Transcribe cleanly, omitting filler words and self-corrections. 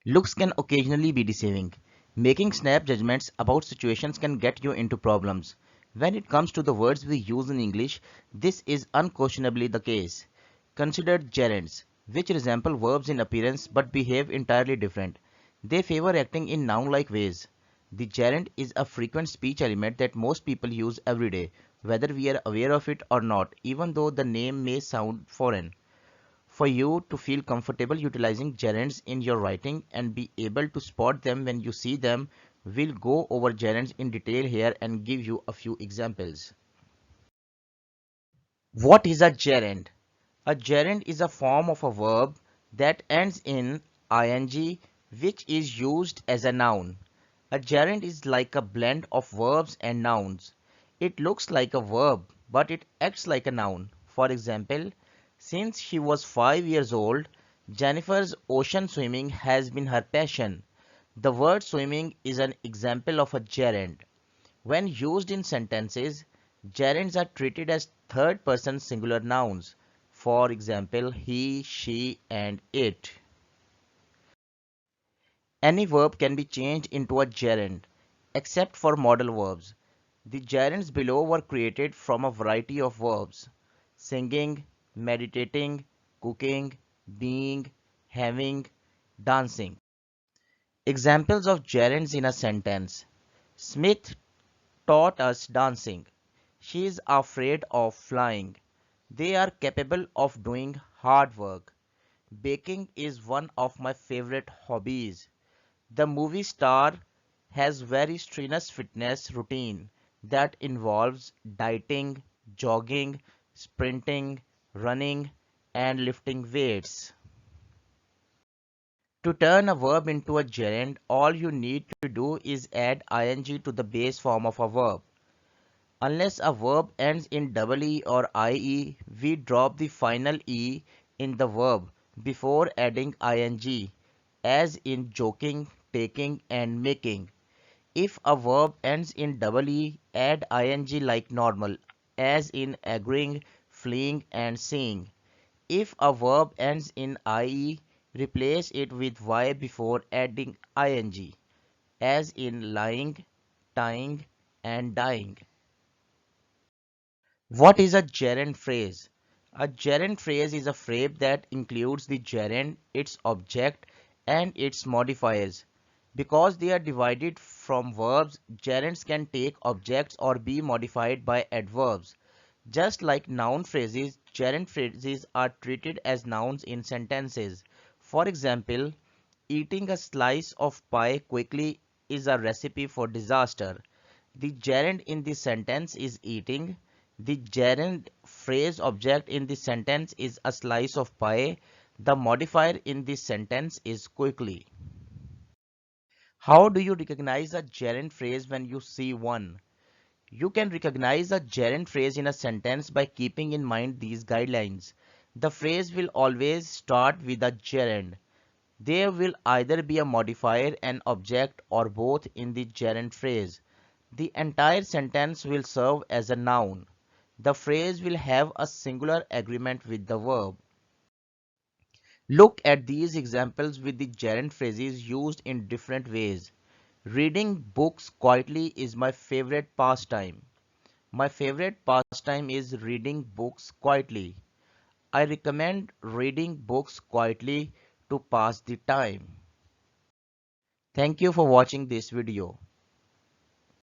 Looks can occasionally be deceiving. Making snap judgments about situations can get you into problems. When it comes to the words we use in English, this is unquestionably the case. Consider gerunds, which resemble verbs in appearance but behave entirely different. They favor acting in noun-like ways. The gerund is a frequent speech element that most people use every day, whether we are aware of it or not, even though the name may sound foreign. For you to feel comfortable utilizing gerunds in your writing and be able to spot them when you see them, we'll go over gerunds in detail here and give you a few examples. What is a gerund? A gerund is a form of a verb that ends in ing, which is used as a noun. A gerund is like a blend of verbs and nouns. It looks like a verb, but it acts like a noun. For example, since she was 5 years old, Jennifer's ocean swimming has been her passion. The word swimming is an example of a gerund. When used in sentences, gerunds are treated as third-person singular nouns. For example, he, she, and it. Any verb can be changed into a gerund, except for modal verbs. The gerunds below were created from a variety of verbs: singing, meditating, cooking, being, having, dancing. Examples of gerunds in a sentence. Smith taught us dancing. She is afraid of flying. They are capable of doing hard work. Baking is one of my favorite hobbies. The movie star has very strenuous fitness routine that involves dieting, jogging, sprinting, running, and lifting weights. To turn a verb into a gerund, all you need to do is add ing to the base form of a verb. Unless a verb ends in double E or IE, we drop the final E in the verb before adding ing, as in joking, taking, and making. If a verb ends in double E, add ing like normal, as in agreeing, fleeing, and seeing. If a verb ends in IE, replace it with Y before adding ing, as in lying, tying, and dying. What is a gerund phrase? A gerund phrase is a phrase that includes the gerund, its object, and its modifiers. Because they are divided from verbs, gerunds can take objects or be modified by adverbs. Just like noun phrases, gerund phrases are treated as nouns in sentences. For example, eating a slice of pie quickly is a recipe for disaster. The gerund in the sentence is eating. The gerund phrase object in the sentence is a slice of pie. The modifier in the sentence is quickly. How do you recognize a gerund phrase when you see one? You can recognize a gerund phrase in a sentence by keeping in mind these guidelines. The phrase will always start with a gerund. There will either be a modifier, an object, or both in the gerund phrase. The entire sentence will serve as a noun. The phrase will have a singular agreement with the verb. Look at these examples with the gerund phrases used in different ways. Reading books quietly is my favorite pastime. My favorite pastime is reading books quietly. I recommend reading books quietly to pass the time. Thank you for watching this video.